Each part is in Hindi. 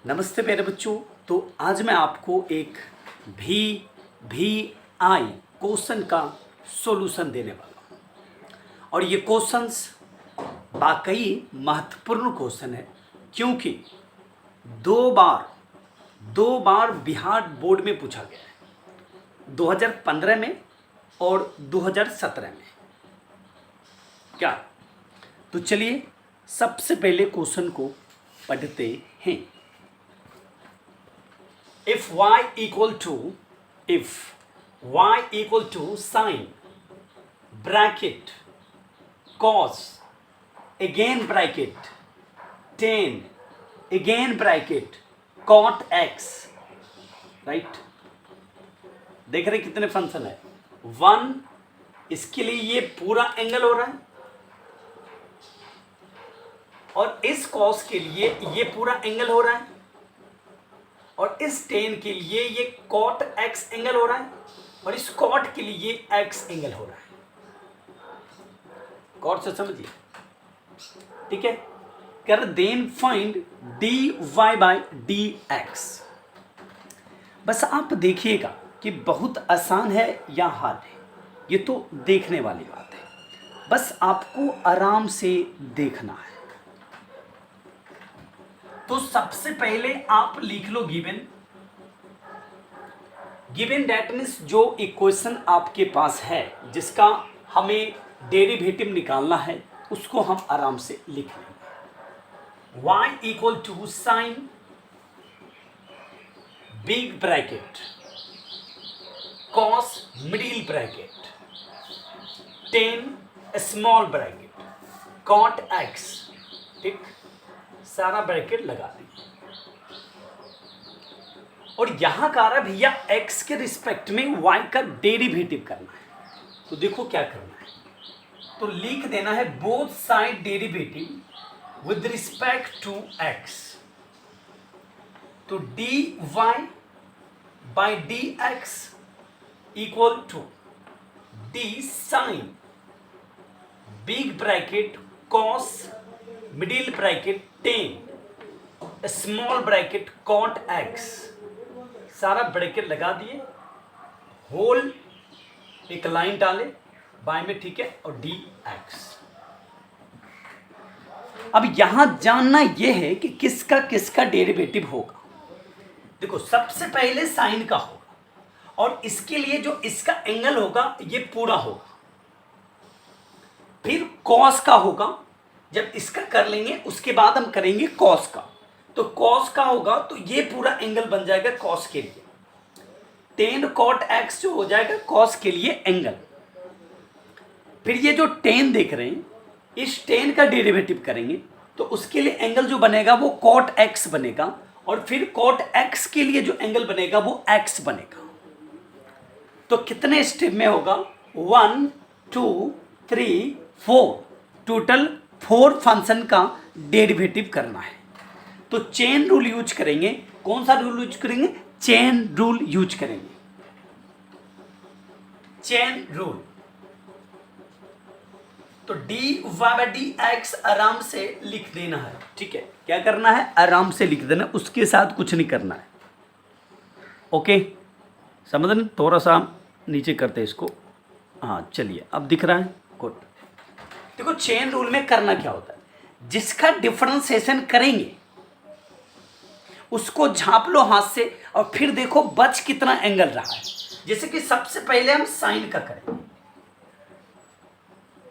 नमस्ते मेरे बच्चों। तो आज मैं आपको एक भी आई क्वेश्चन का सॉल्यूशन देने वाला हूँ और ये क्वेश्चंस वाकई महत्वपूर्ण क्वेश्चन है, क्योंकि दो बार बिहार बोर्ड में पूछा गया है, 2015 में और 2017 में। क्या? तो चलिए सबसे पहले क्वेश्चन को पढ़ते हैं। if y equal to sin bracket cos again bracket tan again bracket cot x, right? देख रहे कितने फंक्शन है। 1 इसके लिए ये पूरा एंगल हो रहा है और इस cos के लिए ये पूरा एंगल हो रहा है और इस टेन के लिए ये cot x एंगल हो रहा है और इस cot के लिए ये x एंगल हो रहा है। गौर से समझिए, ठीक है। कर then find dy by dx। बस आप देखिएगा कि बहुत आसान है या हार्ड है, ये तो देखने वाली बात है। बस आपको आराम से देखना है। तो सबसे पहले आप लिख लो गिवन दैट मीन्स जो इक्वेशन आपके पास है जिसका हमें डेरिवेटिव निकालना है उसको हम आराम से लिख लेंगे। y equal to sine big bracket cos middle bracket ten small bracket cot x, ठीक, सारा ब्रैकेट लगा देंगे और यहां का रहा भैया x के रिस्पेक्ट में y का डेरिवेटिव करना है। तो देखो क्या करना है, तो लिख देना है both side derivative with respect to x। तो dy by dx equal to d sine big bracket cos middle bracket ten small bracket cot x, सारा ब्रैकेट लगा दिए, होल एक लाइन डाले बाय में, ठीक है, और dx। अब यहां जानना यह है कि किसका किसका डेरिवेटिव होगा। देखो सबसे पहले साइन का होगा और इसके लिए जो इसका एंगल होगा ये पूरा होगा, फिर कॉस का होगा। जब इसका कर लेंगे उसके बाद हम करेंगे कॉस का। तो कॉस का होगा तो ये पूरा एंगल बन जाएगा कॉस के लिए, टेन कॉट एक्स जो हो जाएगा कॉस के लिए एंगल। फिर ये जो टेन देख रहे हैं इस टेन का डेरिवेटिव करेंगे तो उसके लिए एंगल जो बनेगा वो कॉट एक्स बनेगा और फिर कॉट एक्स के लिए जो एंगल बनेगा वो एक्स बनेगा। तो कितने स्टेप में होगा? 1 2 3 4, टोटल 4 फंक्शन का डेरिवेटिव करना है। तो चेन रूल यूज करेंगे। कौन सा रूल यूज करेंगे? चेन रूल यूज करेंगे। Chain rule. तो dy बाय dx आराम से लिख देना है, ठीक है। क्या करना है? आराम से लिख देना, उसके साथ कुछ नहीं करना है। ओके, समझ रहे? थोड़ा सा नीचे करते हैं इसको। हाँ चलिए, अब दिख रहा है, गुड। देखो चेन रूल में करना क्या होता है, जिसका डिफरेंशिएशन करेंगे उसको झांप लो हाथ से और फिर देखो बच कितना एंगल रहा है। जैसे कि सबसे पहले हम साइन का करेंगे।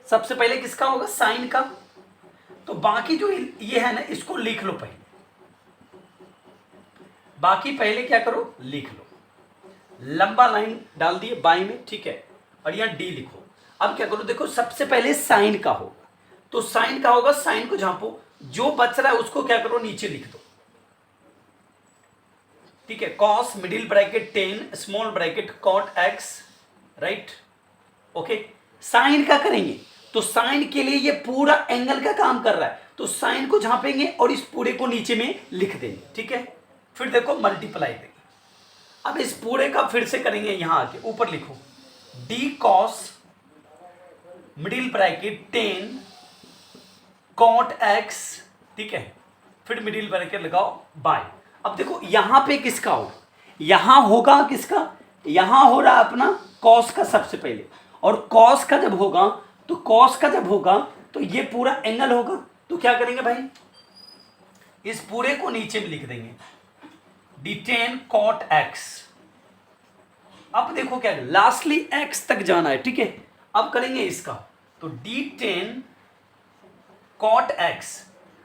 सबसे पहले किसका होगा? साइन का। तो बाकी जो ये है ना इसको लिख लो पहले, बाकी पहले क्या करो? लिख लो। लंबा लाइन डाल दिए बाई में, ठीक है, और यहां डी लिखो। अब क्या करो? देखो सबसे पहले साइन का होगा, तो साइन का होगा, साइन को झांपो, जो बच रहा है उसको क्या करो? नीचे लिख दो, ठीक है। Cos middle bracket ten small bracket cot x, right, okay. Sine का करेंगे तो साइन के लिए ये पूरा एंगल का काम कर रहा है, तो साइन को झांपेंगे और इस पूरे को नीचे में लिख देंगे, ठीक है। फिर देखो मल्टीप्लाई देंगे। अब इस पूरे का फिर से करेंगे, यहां आके ऊपर लिखो d cos middle bracket ten cot x, ठीक है, फिर मिडिल ब्रैकेट लगाओ बाय। अब देखो यहाँ पे किसका होगा, यहाँ होगा किसका, यहाँ हो रहा अपना कॉस का सबसे पहले, और कॉस का जब होगा तो कॉस का जब होगा तो ये पूरा एंगल होगा। तो क्या करेंगे भाई, इस पूरे को नीचे में लिख देंगे d10 cot x। अब देखो क्या लास्टली x तक जाना है, ठीक है। अब करेंगे इसका, तो d10 cot x।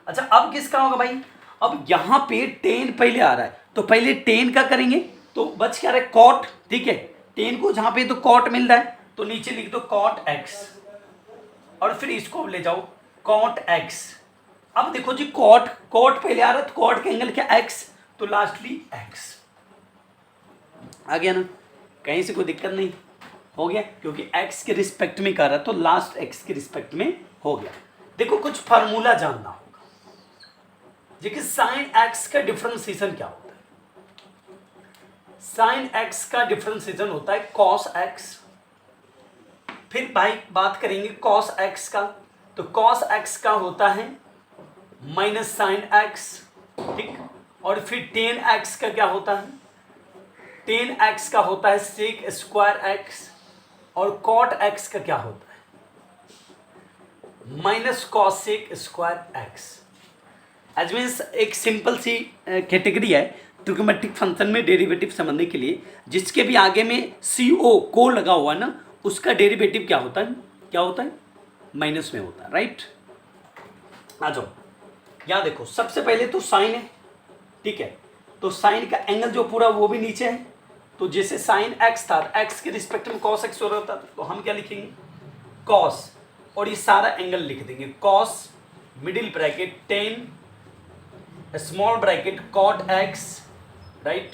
अच्छा अब किसका होगा भाई, अब यहां पे 10 पहले आ रहा है तो पहले 10 का करेंगे, तो बच क्या रहा है cot, ठीक है। 10 को जहां पे तो cot मिल रहा है तो नीचे लिख दो cot x, और फिर इसको ले जाओ cot x। अब देखो जी cot पहले आ रहा है तो cot का एंगल क्या x, तो लास्टली x आ गया ना, कहीं से कोई दिक्कत नहीं, हो गया क्योंकि x के रिस्पेक्ट में कर रहा है तो लास्ट x के रिस्पेक्ट में हो गया। देखो कुछ फार्मूला जानना होगा, देखिए साइन x का डिफरेंशिएशन क्या होता है, साइन x का डिफरेंशिएशन होता है cos x। फिर भाई बात करेंगे cos x का, तो cos x का होता है माइनस साइन x, ठीक। और फिर tan x का क्या होता है, tan x का होता है sec स्क्वायर x, और cot x का क्या होता है माइनस cosec स्क्वायर x। एज मीन्स एक सिंपल सी कैटेगरी है ट्रिग्नोमेट्रिक फंक्शन में डेरिवेटिव समझने के लिए, जिसके भी आगे में को लगा हुआ है ना, उसका डेरिवेटिव क्या होता है माइनस में होता है, राइट। आ जाओ यहाँ देखो, सबसे पहले तो साइन है, ठीक है। तो साइन का एंगल जो पूरा वो भी नीचे है, तो जैसे साइन x था, x के रिस्पेक्ट में cos x हो रहा था, तो हम क्या लिखेंगे cos, और ये सारा एंगल लिख देंगे cos middle bracket 10 small bracket cot x, right,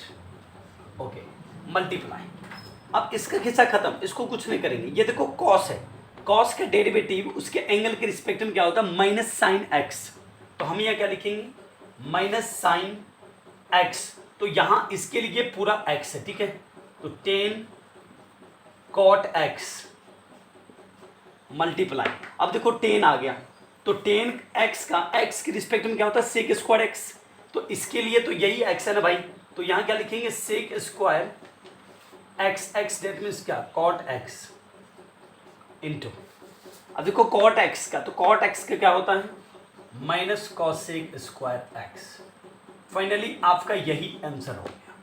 okay, multiply. अब इसका खिस्सा खत्म, इसको कुछ नहीं करेंगे। ये देखो cos है, cos का डेरिवेटिव उसके एंगल के रिस्पेक्ट में क्या होता है माइनस साइन x, तो हम यहाँ क्या लिखेंगे माइनस साइन x। तो यहाँ इसके लिए पूरा x है, ठीक है। तो 10 cot x मल्टीप्लाई, अब देखो 10 आ गया, तो 10x का x के रिस्पेक्ट में क्या होता है सेक स्क्वायर x, तो इसके लिए तो यही x है ना भाई, तो यहाँ क्या लिखेंगे sec square x that means क्या cot x इंटू, अब देखो cot x का, तो cot x का क्या होता है minus cosec square x। Finally आपका यही आंसर हो गया।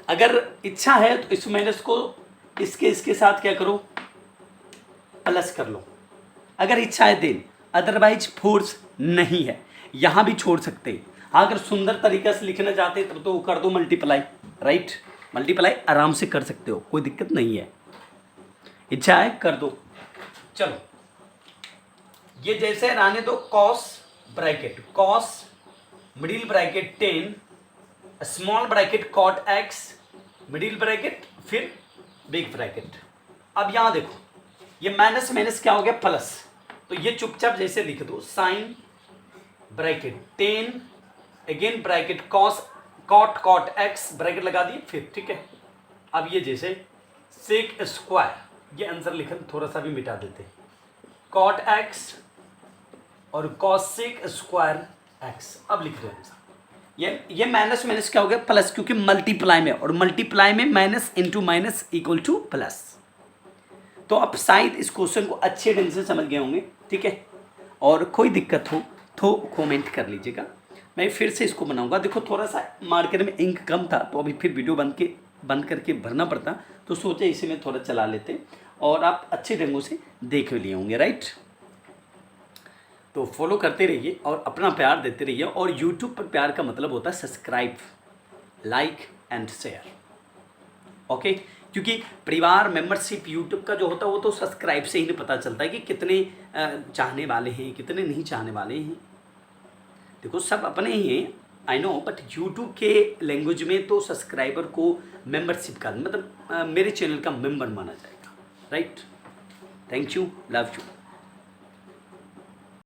अगर इच्छा है तो इस माइनस को इसके साथ क्या करो प्लस कर लो, अगर इच्छा है देन, अदरवाइज फोर्स नहीं है, यहाँ भी छोड़ सकते हैं। अगर सुंदर तरीके से लिखना चाहते हैं तो कर दो मल्टीप्लाई, राइट, मल्टीप्लाई आराम से कर सकते हो, कोई दिक्कत नहीं है, इच्छा है कर दो। चलो ये जैसे रहने दो cos bracket cos middle bracket 10 small bracket cot x middle bracket फिर बिग ब्रैकेट। अब यहाँ देखो ये माइनस माइनस क्या हो गया प्लस, तो ये चुपचाप जैसे लिख दो sine bracket 10 again bracket cot x bracket लगा दिए फिर, ठीक है। अब ये जैसे सेक स्क्वायर, ये आंसर लिखन थोड़ा सा भी मिटा देते, cot x और cosec स्क्वायर x, अब लिख रहे हैं ये माइनस माइनस क्या हो गया प्लस, क्योंकि मल्टीप्लाई में, और मल्टीप्लाई में minus into minus equal two plus. तो अब शायद इस क्वेश्चन को अच्छे ढंग से समझ गए होंगे, ठीक है। और कोई दिक्कत हो तो कमेंट कर लीजिएगा, मैं फिर से इसको बनाऊंगा। देखो थोड़ा सा मार्केट में इंक कम था तो अभी फिर वीडियो बंद करके भरना पड़ता, तो सोचे इसे में थोड़ा चला लेते और आप अच्छे ढंगों से देख लिए होंगे, राइट। तो फॉलो करते रहिए और अपना प्यार देते रहिए, और यूट्यूब पर प्यार का मतलब होता है subscribe, like and share, okay. क्योंकि परिवार मेंबरशिप यूट्यूब का जो होता है वो तो सब्सक्राइब से ही नहीं पता चलता है कि कितने चाहने वाले हैं कितने नहीं चाहने वाले हैं। देखो सब अपने ही हैं आई नो, बट यूट्यूब के लैंग्वेज में तो सब्सक्राइबर को मेंबरशिप का मतलब मेरे चैनल का मेंबर माना जाएगा, right. Thank you, love you.